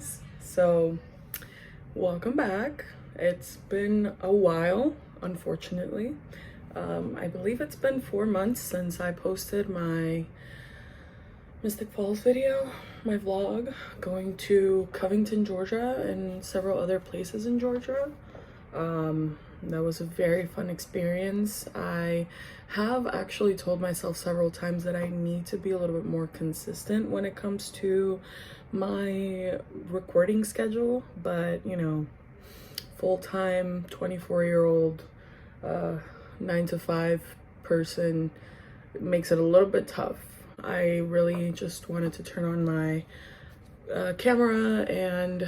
guys. So welcome back. It's been a while, unfortunately. I believe it's been 4 months since I posted my Mystic Falls video, my vlog, going to Covington, Georgia and several other places in Georgia. That was a very fun experience. I have actually told myself several times that I need to be a little bit more consistent when it comes to my recording schedule, but you know, full-time 24-year-old 9-to-5 person makes it a little bit tough. I really just wanted to turn on my camera and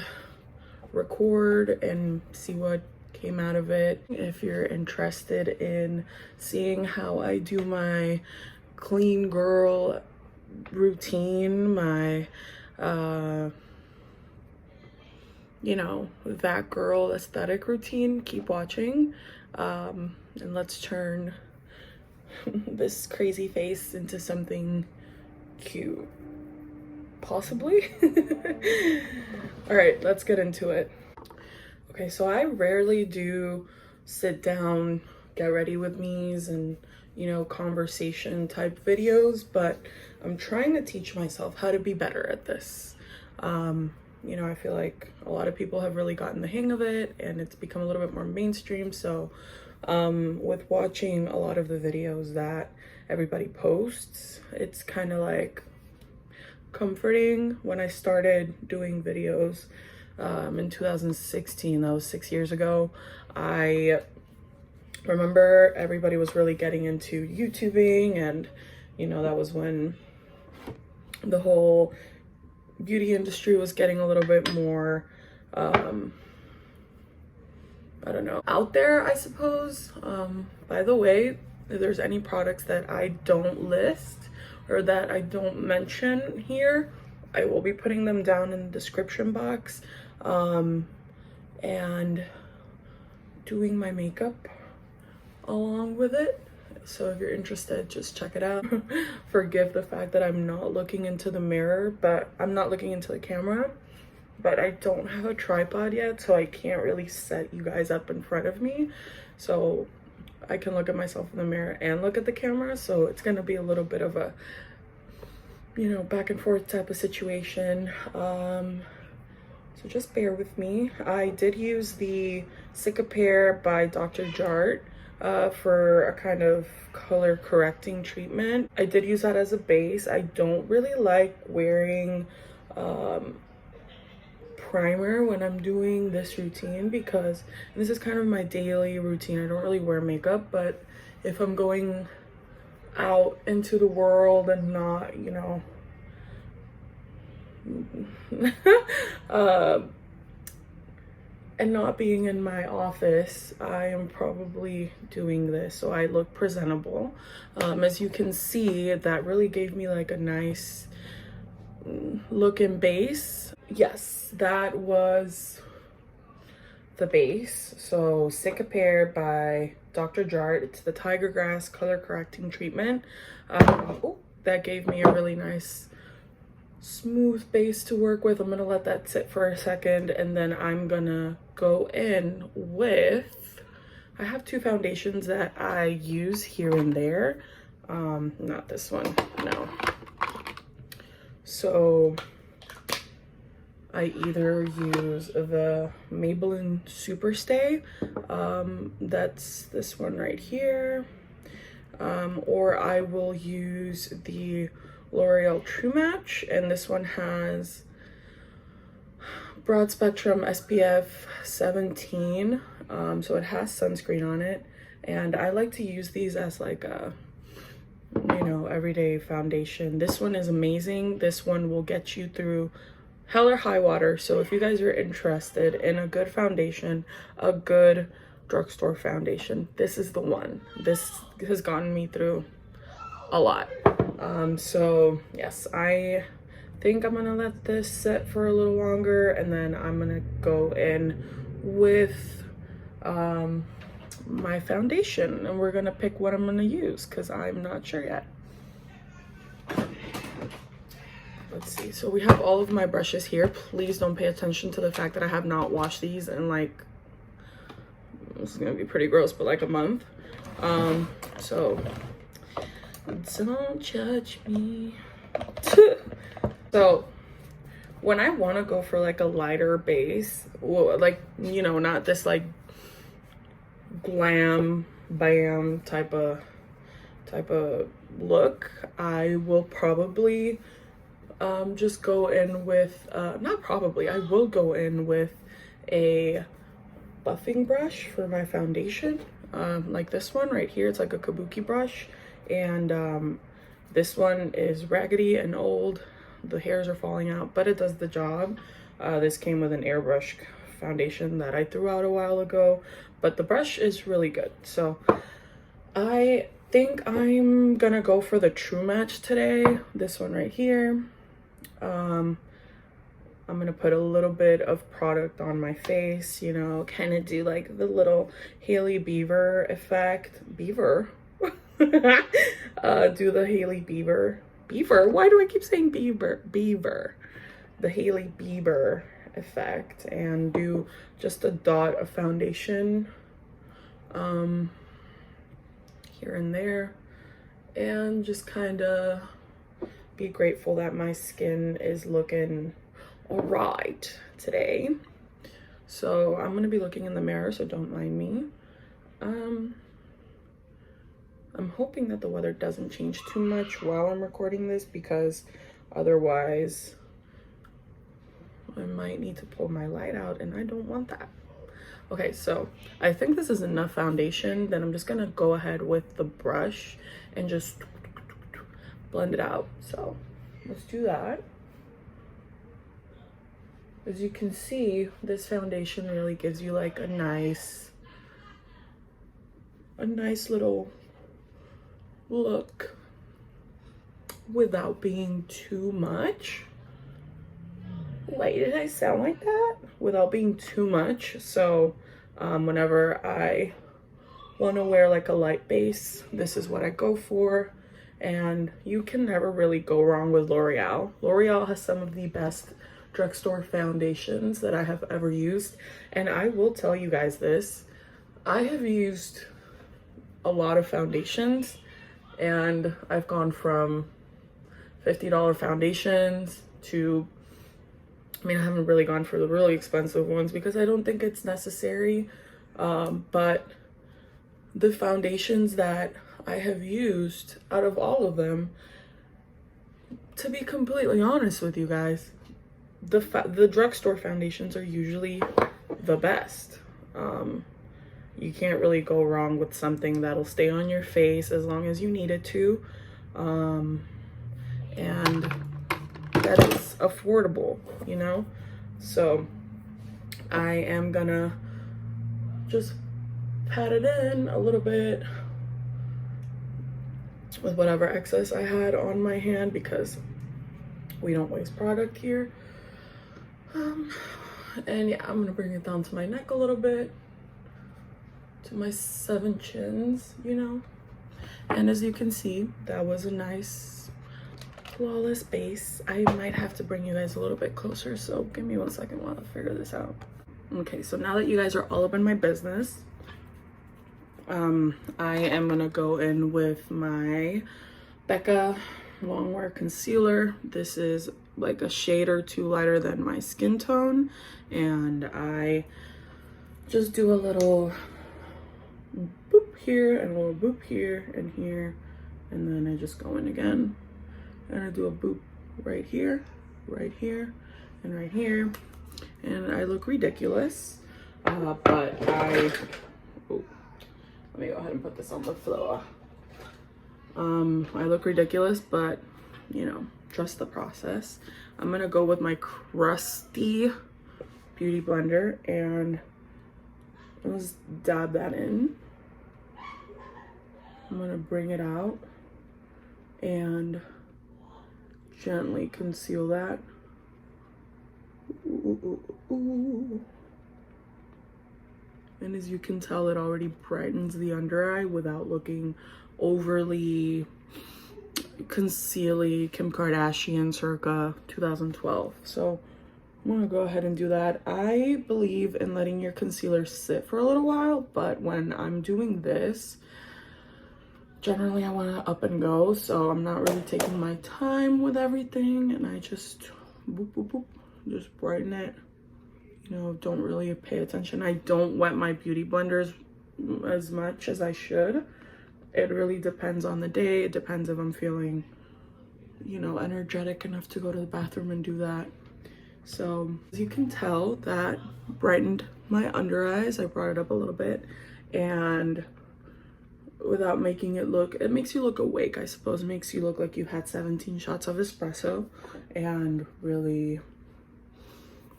record and see what came out of it. If you're interested in seeing how I do my clean girl routine, my you know, that girl aesthetic routine, keep watching, and let's turn this crazy face into something cute, possibly. All right, let's get into it. Okay, so I rarely do sit down, get ready with me's and, you know, conversation type videos, but I'm trying to teach myself how to be better at this. You know, I feel like a lot of people have really gotten the hang of it and it's become a little bit more mainstream. So with watching a lot of the videos that everybody posts, it's kind of like comforting. When I started doing videos in 2016, that was 6 years ago, I remember everybody was really getting into YouTubing, and you know, that was when the whole beauty industry was getting a little bit more I don't know, out there, I suppose. By the way, if there's any products that I don't list or that I don't mention here, I will be putting them down in the description box, and doing my makeup along with it. So if you're interested, just check it out. Forgive the fact that I'm not looking into the mirror, but I'm not looking into the camera, but I don't have a tripod yet, so I can't really set you guys up in front of me, so I can look at myself in the mirror and look at the camera. So it's gonna be a little bit of a, you know, back and forth type of situation. So just bear with me. I did use the Cicapair by Dr. Jart for a kind of color correcting treatment. I did use that as a base. I don't really like wearing primer when I'm doing this routine, because this is kind of my daily routine. I don't really wear makeup, but if I'm going out into the world and not, you know, and not being in my office, I am probably doing this so I look presentable. As you can see, that really gave me like a nice looking base. Yes, that was the base. So Cicapair by Dr. Jart. It's the Tiger Grass color correcting treatment. That gave me a really nice smooth base to work with. I'm gonna let that sit for a second, and then I'm gonna go in with, I have two foundations that I use here and there. Not this one, no. So I either use the Maybelline Superstay, that's this one right here, or I will use the L'Oreal True Match, and this one has broad spectrum SPF 17, so it has sunscreen on it, and I like to use these as like a, you know, everyday foundation. This one is amazing. This one will get you through hell or high water. So if you guys are interested in a good foundation, a good drugstore foundation, this is the one. This has gotten me through a lot. So yes, I think I'm gonna let this set for a little longer, and then I'm gonna go in with my foundation, and we're gonna pick what I'm gonna use because I'm not sure yet. let's see. So we have all of my brushes here. Please don't pay attention to the fact that I have not washed these in like, this is gonna be pretty gross, but like a month. So don't judge me. So when I want to go for like a lighter base, well, like, you know, not this like glam bam type of look, I will probably just go in with not probably, I will go in with a buffing brush for my foundation, like this one right here. It's like a kabuki brush, and this one is raggedy and old. The hairs are falling out, but it does the job. This came with an airbrush foundation that I threw out a while ago, but the brush is really good. So I think I'm gonna go for the True Match today, this one right here. I'm gonna put a little bit of product on my face, you know, kind of do like the little Hailey Bieber effect. Beaver? Do the Hailey Bieber. Beaver? Why do I keep saying Bieber? Beaver. The Hailey Bieber effect, and do just a dot of foundation here and there, and just kind of be grateful that my skin is looking all right today. So I'm gonna be looking in the mirror, so don't mind me. I'm hoping that the weather doesn't change too much while I'm recording this, because otherwise I might need to pull my light out, and I don't want that. Okay, so I think this is enough foundation. Then I'm just gonna go ahead with the brush and just blend it out. So let's do that. As you can see, this foundation really gives you like a nice little look without being too much. Wait, did I sound like that? Without being too much. So whenever I want to wear like a light base, this is what I go for. And you can never really go wrong with L'Oreal. L'Oreal has some of the best drugstore foundations that I have ever used. And I will tell you guys this, I have used a lot of foundations, and I've gone from $50 foundations to, I mean, I haven't really gone for the really expensive ones because I don't think it's necessary. But the foundations that I have used, out of all of them, to be completely honest with you guys, the drugstore foundations are usually the best. You can't really go wrong with something that'll stay on your face as long as you need it to. And that is affordable, you know? So I am gonna just pat it in a little bit with whatever excess I had on my hand, because we don't waste product here. And yeah, I'm gonna bring it down to my neck a little bit, to my 7 chins, you know? And as you can see, that was a nice flawless base. I might have to bring you guys a little bit closer, so give me 1 second while I figure this out. Okay, so now that you guys are all up in my business, I am gonna go in with my Becca Longwear Concealer. This is like a shade or two lighter than my skin tone, and I just do a little boop here and a little boop here and here, and then I just go in again, and I do a boop right here, and right here, and I look ridiculous, but let me go ahead and put this on the floor. I look ridiculous, but you know, trust the process. I'm gonna go with my crusty beauty blender, and let's dab that in. I'm gonna bring it out and gently conceal that. Ooh. And as you can tell, it already brightens the under eye without looking overly concealy Kim Kardashian circa 2012. So I'm gonna go ahead and do that. I believe in letting your concealer sit for a little while, but when I'm doing this, generally I want to up and go, so I'm not really taking my time with everything, and I just boop boop boop, just brighten it. You know, don't really pay attention. I don't wet my beauty blenders as much as I should. It really depends on the day. It depends if I'm feeling, you know, energetic enough to go to the bathroom and do that. So as you can tell, that brightened my under eyes. I brought it up a little bit, and without making it look, it makes you look awake, I suppose. It makes you look like you had 17 shots of espresso and really,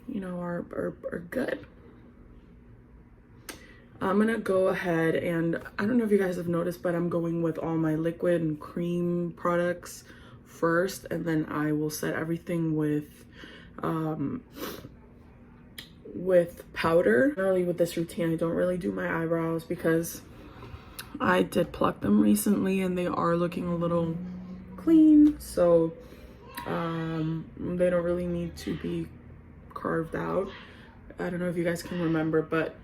you know, are good. I'm gonna go ahead and, I don't know if you guys have noticed, but I'm going with all my liquid and cream products first, and then I will set everything with powder. Generally with this routine, I don't really do my eyebrows because I did pluck them recently and they are looking a little clean, so they don't really need to be carved out. I don't know if you guys can remember, but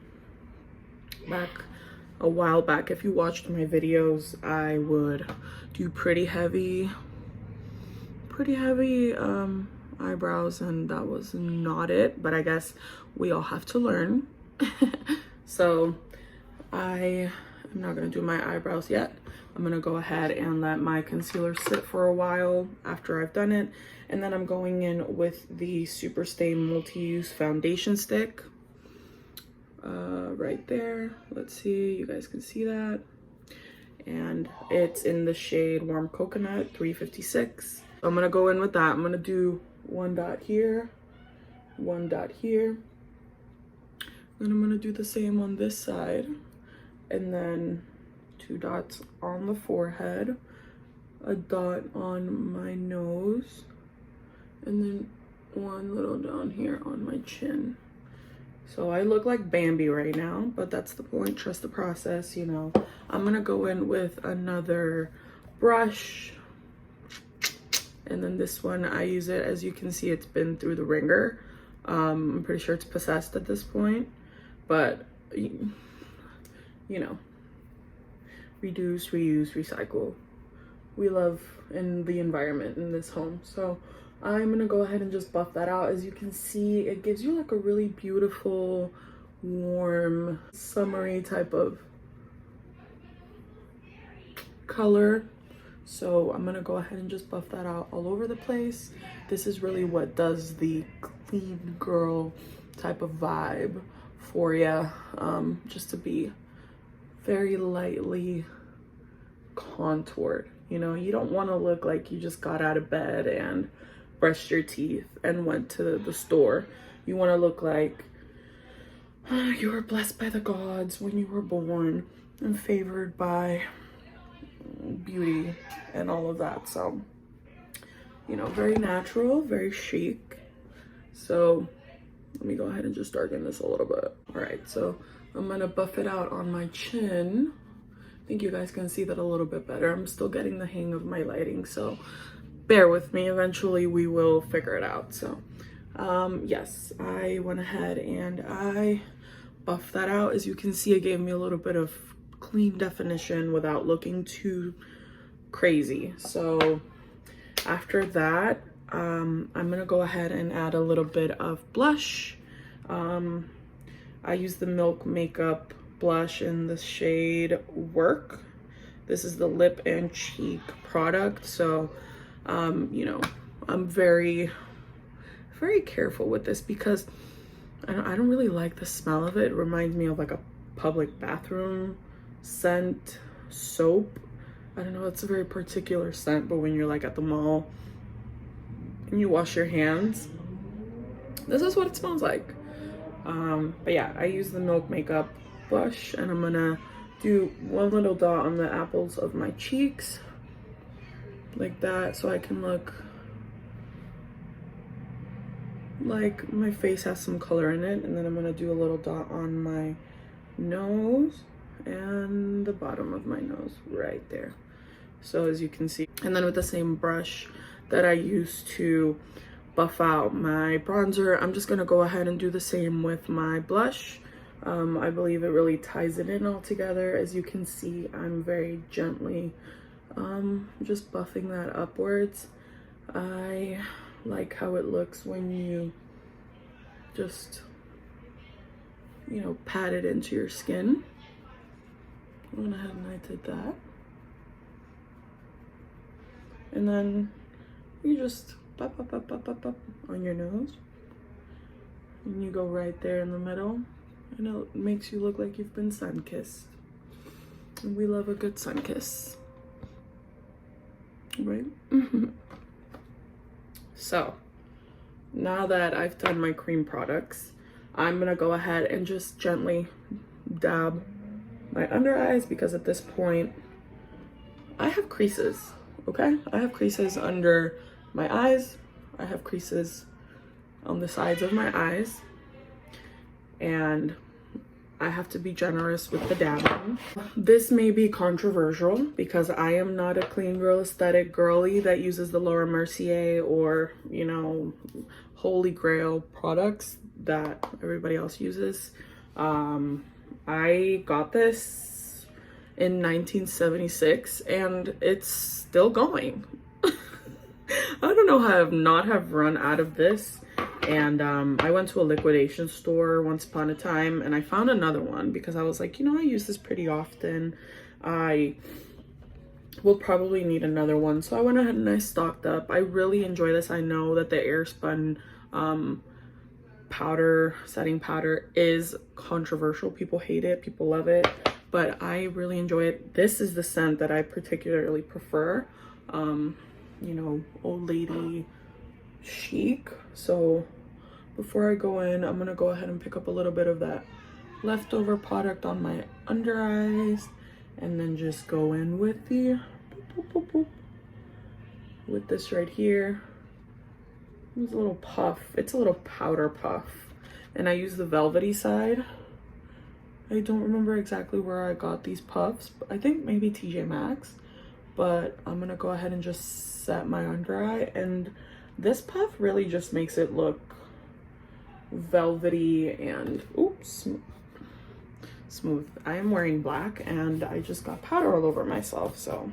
a while back, if you watched my videos, I would do pretty heavy eyebrows, and that was not it, but I guess we all have to learn. So I am not gonna do my eyebrows yet. I'm gonna go ahead and let my concealer sit for a while after I've done it, and then I'm going in with the Superstay Multi-Use Foundation Stick right there. Let's see, you guys can see that, and it's in the shade Warm Coconut 356. I'm gonna go in with that. I'm gonna do one dot here, one dot here, then I'm gonna do the same on this side, and then 2 dots on the forehead, a dot on my nose, and then one little down here on my chin. So I look like Bambi right now, but that's the point. Trust the process, you know. I'm gonna go in with another brush, and then this one, I use it, as you can see, it's been through the ringer. I'm pretty sure it's possessed at this point, but you know, reduce, reuse, recycle. We love in the environment in this home. So I'm gonna go ahead and just buff that out. As you can see, it gives you like a really beautiful, warm, summery type of color. So I'm gonna go ahead and just buff that out all over the place. This is really what does the clean girl type of vibe for you, just to be very lightly contoured. You know, you don't want to look like you just got out of bed and brushed your teeth and went to the store. You want to look like you were blessed by the gods when you were born and favored by beauty and all of that. So, you know, very natural, very chic. So let me go ahead and just darken this a little bit. All right, so I'm gonna buff it out on my chin. I think you guys can see that a little bit better. I'm still getting the hang of my lighting, so bear with me. Eventually we will figure it out. So yes, I went ahead and I buffed that out. As you can see, it gave me a little bit of clean definition without looking too crazy. So after that, I'm gonna go ahead and add a little bit of blush. I use the Milk Makeup blush in the shade Work. This is the lip and cheek product. So you know, I'm very careful with this because I don't really like the smell of it. It reminds me of like a public bathroom scent soap. I don't know, it's a very particular scent, but when you're like at the mall and you wash your hands, this is what it smells like. But yeah, I use the Milk Makeup blush, and I'm gonna do one little dot on the apples of my cheeks like that, so I can look like my face has some color in it. And then I'm gonna do a little dot on my nose and the bottom of my nose right there. So as you can see, and then with the same brush that I used to buff out my bronzer, I'm just gonna go ahead and do the same with my blush. I believe it really ties it in all together. As you can see, I'm very gently just buffing that upwards. I like how it looks when you just, you know, pat it into your skin. I went ahead and I did that. And then you just pop, pop, pop, pop, pop, pop on your nose. And you go right there in the middle. And it makes you look like you've been sun-kissed. And we love a good sun kiss. Right? So, now that I've done my cream products, I'm gonna go ahead and just gently dab my under eyes, because at this point, I have creases, okay? I have creases under my eyes. I have creases on the sides of my eyes. And I have to be generous with the dabbing. This may be controversial because I am not a clean girl aesthetic girly that uses the Laura Mercier or, you know, holy grail products that everybody else uses. I got this in 1976 and it's still going. I don't know how I've not have run out of this. And I went to a liquidation store once upon a time and I found another one because I was like, you know, I use this pretty often. I will probably need another one. So I went ahead and I stocked up. I really enjoy this. I know that the Airspun powder, setting powder, is controversial. People hate it, people love it, but I really enjoy it. This is the scent that I particularly prefer. You know, old lady chic. So before I go in, I'm gonna go ahead and pick up a little bit of that leftover product on my under eyes and then just go in with the boop, boop, boop, boop, with this right here. It's a little puff. It's a little powder puff, and I use the velvety side. I don't remember exactly where I got these puffs, but I think maybe TJ Maxx. But I'm gonna go ahead and just set my under eye, and this puff really just makes it look velvety and oops, smooth. I am wearing black and I just got powder all over myself, so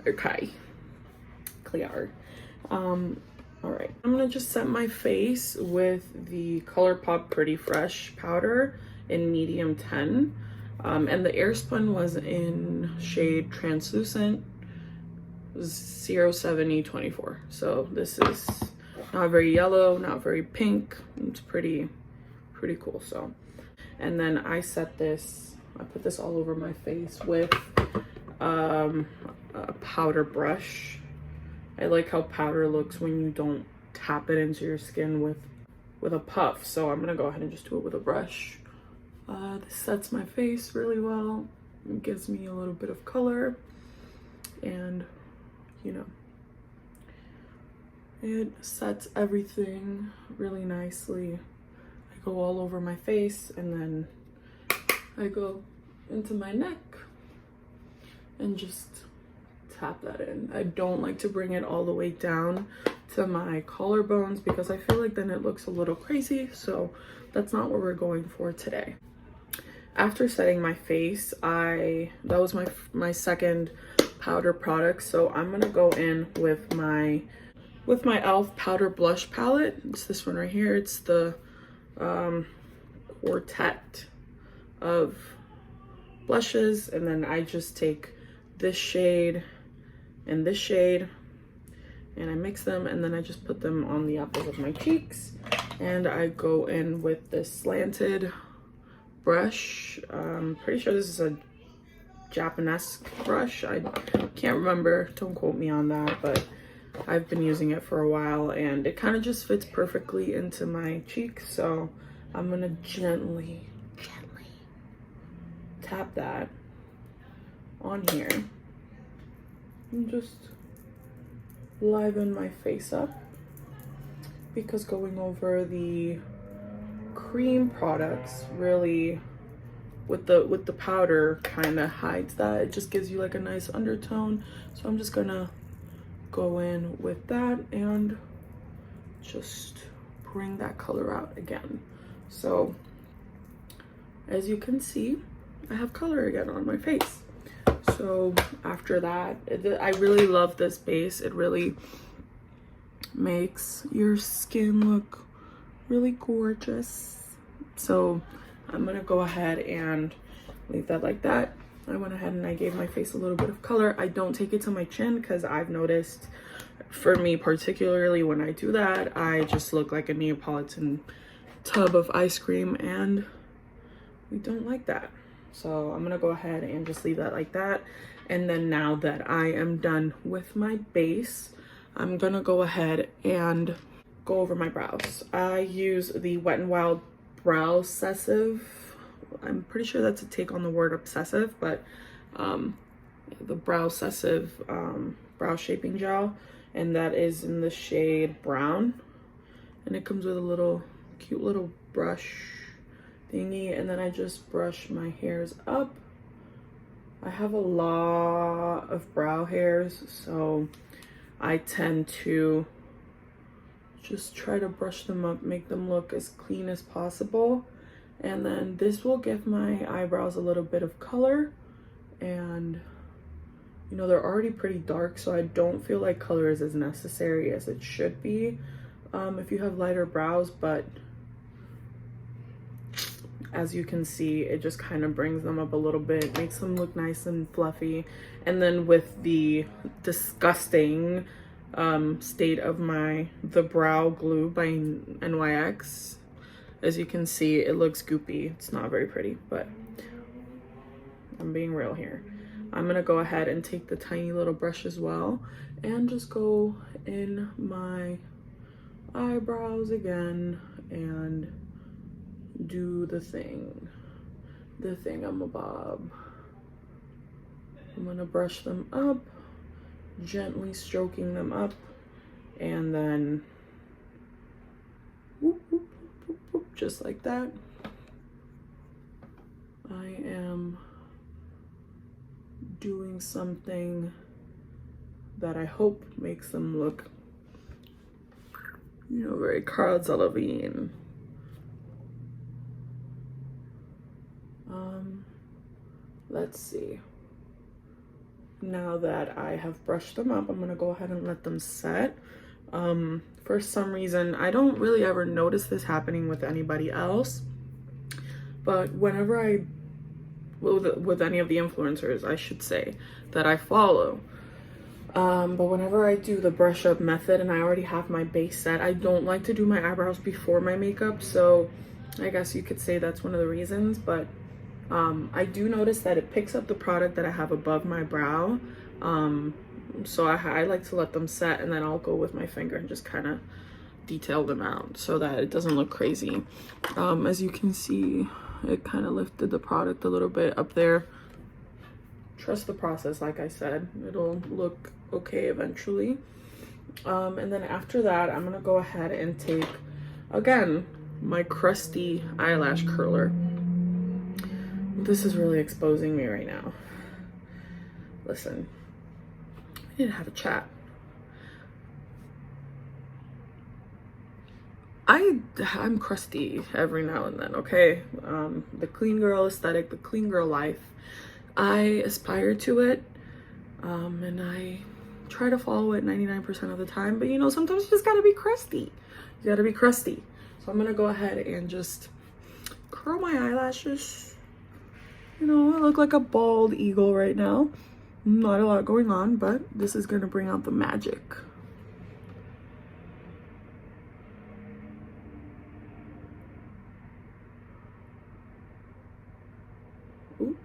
okay, clear. All right, I'm gonna just set my face with the ColourPop Pretty Fresh powder in medium 10, and the Airspun was in shade translucent 07E24. So this is not very yellow, not very pink. It's pretty cool. So, and then I set this, I put this all over my face with a powder brush. I like how powder looks when you don't tap it into your skin with a puff. So I'm gonna go ahead and just do it with a brush. This sets my face really well. It gives me a little bit of color, and you know, it sets everything really nicely. I go all over my face and then I go into my neck and just tap that in. I don't like to bring it all the way down to my collarbones because I feel like then it looks a little crazy. So that's not what we're going for today. After setting my face, that was my second powder product. So I'm gonna go in with my e.l.f. powder blush palette. It's this one right here. It's the quartet of blushes, and then I just take this shade and this shade and I mix them, and then I just put them on the apples of my cheeks, and I go in with this slanted brush. I'm pretty sure this is a Japanese brush. I can't remember, don't quote me on that, but I've been using it for a while and it kind of just fits perfectly into my cheeks. So I'm gonna gently tap that on here and just liven my face up, because going over the cream products really with the powder kind of hides that. It just gives you like a nice undertone. So I'm just gonna go in with that and just bring that color out again. So as you can see, I have color again on my face. So after that, I really love this base. It really makes your skin look really gorgeous. So I'm gonna go ahead and leave that like that. I went ahead and I gave my face a little bit of color. I don't take it to my chin because I've noticed, for me particularly, when I do that, I just look like a Neapolitan tub of ice cream, and we don't like that. So I'm gonna go ahead and just leave that like that. And then now that I am done with my base, I'm gonna go ahead and go over my brows. I use the Wet n Wild Brow Obsessive. I'm pretty sure that's a take on the word obsessive, but the Brow Obsessive brow shaping gel, and that is in the shade brown. And it comes with a little cute little brush thingy, and then I just brush my hairs up. I have a lot of brow hairs, so I tend to just try to brush them up, make them look as clean as possible. And then this will give my eyebrows a little bit of color, and you know, they're already pretty dark, so I don't feel like color is as necessary as it should be if you have lighter brows. But as you can see, it just kind of brings them up a little bit, makes them look nice and fluffy. And then with the disgusting state of the brow glue by NYX, as you can see, it looks goopy. It's not very pretty, but I'm being real here. I'm gonna go ahead and take the tiny little brush as well and just go in my eyebrows again and do the thingamabob. I'm gonna brush them up, gently stroking them up, and then whoop, whoop, whoop, whoop, just like that. I am doing something that I hope makes them look, you know, very Cara Delevingne. Let's see. Now that I have brushed them up, I'm gonna go ahead and let them set. For some reason, I don't really ever notice this happening with anybody else, but whenever with any of the influencers, I should say, that I follow, but whenever I do the brush up method and I already have my base set, I don't like to do my eyebrows before my makeup. So I guess you could say that's one of the reasons. But I do notice that it picks up the product that I have above my brow. So I like to let them set, and then I'll go with my finger and just kind of detail them out so that it doesn't look crazy. As you can see, it kind of lifted the product a little bit up there. Trust the process, like I said, it'll look okay eventually. And then after that, I'm gonna go ahead and take, again, my crusty eyelash curler. This is really exposing me right now. Listen, we need to have a chat. I'm crusty every now and then, okay? The clean girl aesthetic, the clean girl life, I aspire to it, and I try to follow it 99% of the time. But you know, sometimes you just gotta be crusty. You gotta be crusty. So I'm gonna go ahead and just curl my eyelashes. You know, I look like a bald eagle right now. Not a lot going on, but this is gonna bring out the magic. Ooh.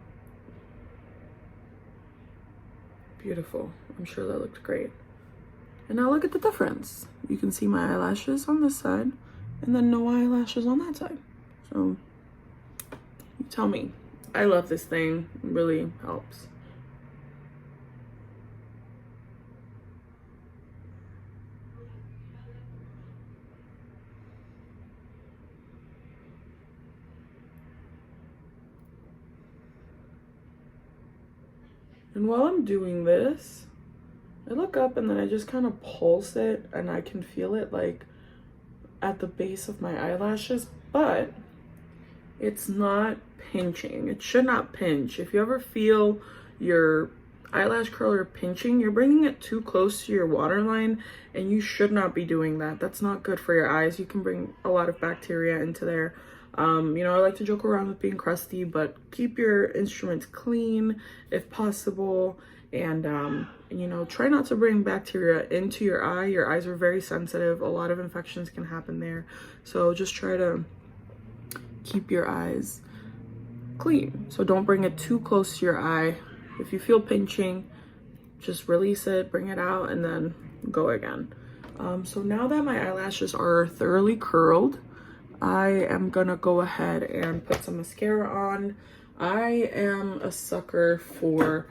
Beautiful. I'm sure that looked great. And now look at the difference. You can see my eyelashes on this side and then no eyelashes on that side. So you tell me. I love this thing. It really helps. And while I'm doing this, I look up and then I just kind of pulse it, and I can feel it like at the base of my eyelashes, but it's not pinching. It should not pinch. If you ever feel your eyelash curler pinching, you're bringing it too close to your waterline, and you should not be doing that. That's not good for your eyes. You can bring a lot of bacteria into there. You know, I like to joke around with being crusty, but keep your instruments clean if possible, and you know, try not to bring bacteria into your eye. Your eyes are very sensitive. A lot of infections can happen there, so just try to keep your eyes clean. So don't bring it too close to your eye. If you feel pinching, just release it, bring it out, and then go again. So now that my eyelashes are thoroughly curled, I am gonna go ahead and put some mascara on. I am a sucker for,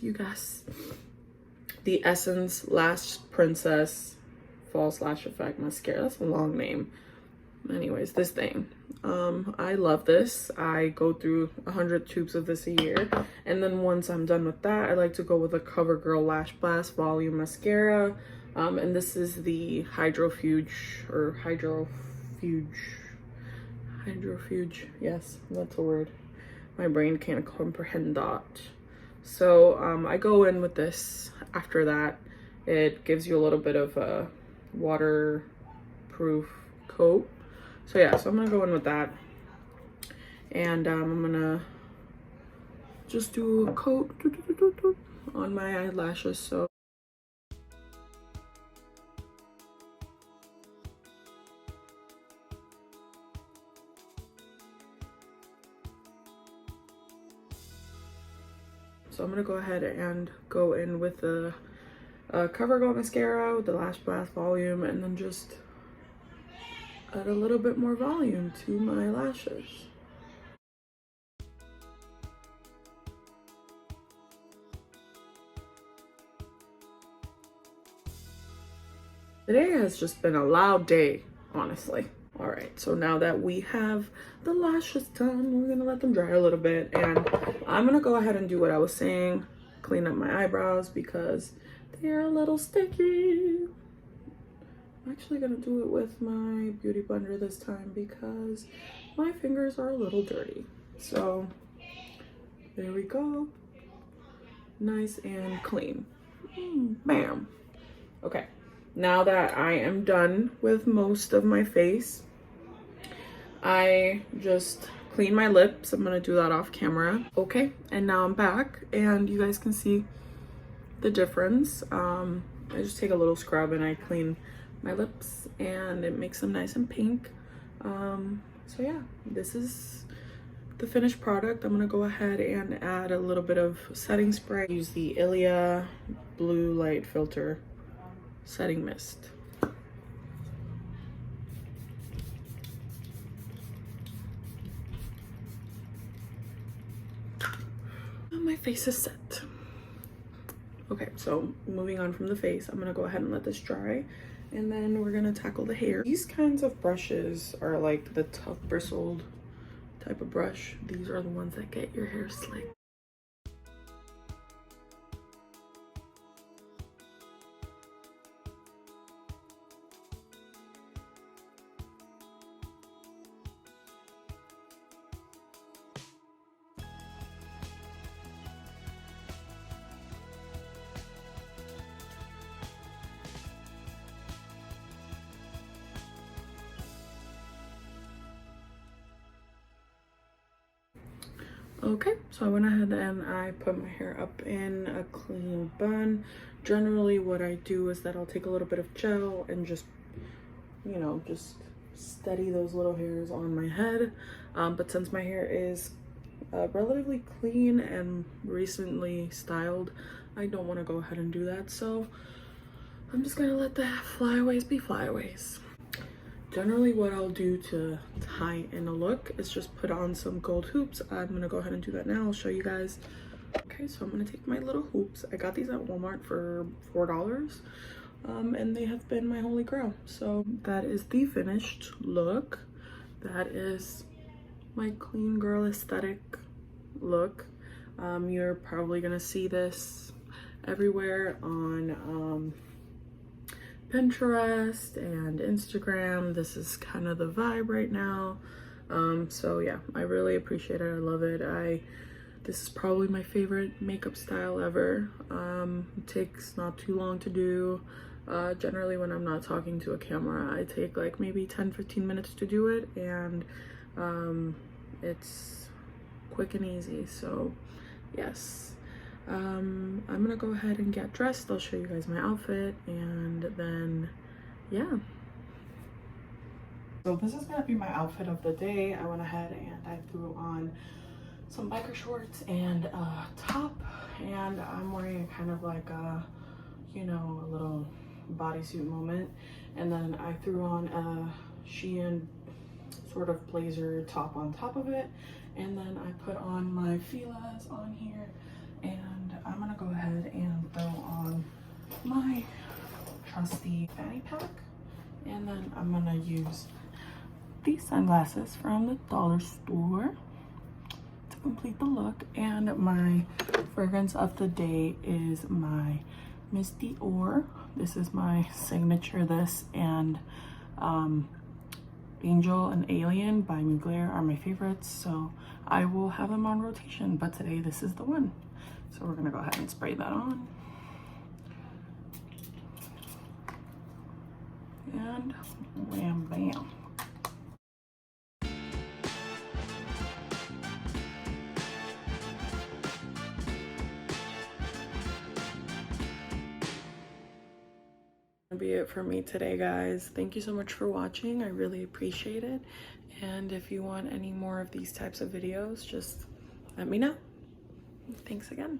you guess, the Essence Lash Princess False Lash Effect Mascara. That's a long name. Anyways, this thing. I love this. I go through 100 tubes of this a year. And then once I'm done with that, I like to go with a CoverGirl Lash Blast Volume Mascara. And this is the Hydrofuge. Yes, that's a word. My brain can't comprehend that. So I go in with this. After that, it gives you a little bit of a waterproof coat. So yeah, so I'm gonna go in with that, and I'm gonna just do a coat on my eyelashes. So I'm gonna go ahead and go in with the CoverGirl mascara with the Lash Blast Volume, and then just add a little bit more volume to my lashes. Today has just been a loud day, honestly. All right, so now that we have the lashes done, we're gonna let them dry a little bit, and I'm gonna go ahead and do what I was saying, clean up my eyebrows because they're a little sticky. I'm actually gonna do it with my beauty blender this time because my fingers are a little dirty. So there we go, nice and clean. Bam. Okay, now that I am done with most of my face, I just clean my lips. I'm gonna do that off camera. Okay, and now I'm back and you guys can see the difference. I just take a little scrub and I clean my lips and it makes them nice and pink. So yeah, this is the finished product. I'm gonna go ahead and add a little bit of setting spray. Use the Ilia Blue Light Filter Setting Mist. My face is set. Okay, so moving on from the face, I'm gonna go ahead and let this dry, and then we're gonna tackle the hair. These kinds of brushes are like the tough bristled type of brush. These are the ones that get your hair slick. Okay, so I went ahead and I put my hair up in a clean bun. Generally what I do is that I'll take a little bit of gel and just, you know, just steady those little hairs on my head. But since my hair is relatively clean and recently styled, I don't want to go ahead and do that. So I'm just gonna let the flyaways be flyaways. Generally what I'll do to tie in a look is just put on some gold hoops. I'm gonna go ahead and do that now. I'll show you guys. Okay, so I'm gonna take my little hoops. I got these at Walmart for $4. And they have been my holy grail. So that is the finished look. That is my clean girl aesthetic look. You're probably gonna see this everywhere on Pinterest and Instagram. This is kind of the vibe right now. So yeah, I really appreciate it. I love it. This is probably my favorite makeup style ever. It takes not too long to do. Generally when I'm not talking to a camera, I take like maybe 10-15 minutes to do it, and it's quick and easy. So yes, I'm gonna go ahead and get dressed. I'll show you guys my outfit, and then yeah. So this is gonna be my outfit of the day. I went ahead and I threw on some biker shorts and a top, and I'm wearing kind of like a, you know, a little bodysuit moment. And then I threw on a Shein sort of blazer top on top of it, and then I put on my Fila's on here, and I'm gonna go ahead and throw on my trusty fanny pack, and then I'm gonna use these sunglasses from the dollar store to complete the look. And my fragrance of the day is my Miss Dior. This is my signature. This and Angel and Alien by Mugler are my favorites, so I will have them on rotation, but today this is the one. So we're gonna go ahead and spray that on. And wham bam. Be it for me today, guys. Thank you so much for watching. I really appreciate it, and if you want any more of these types of videos, just let me know. Thanks again.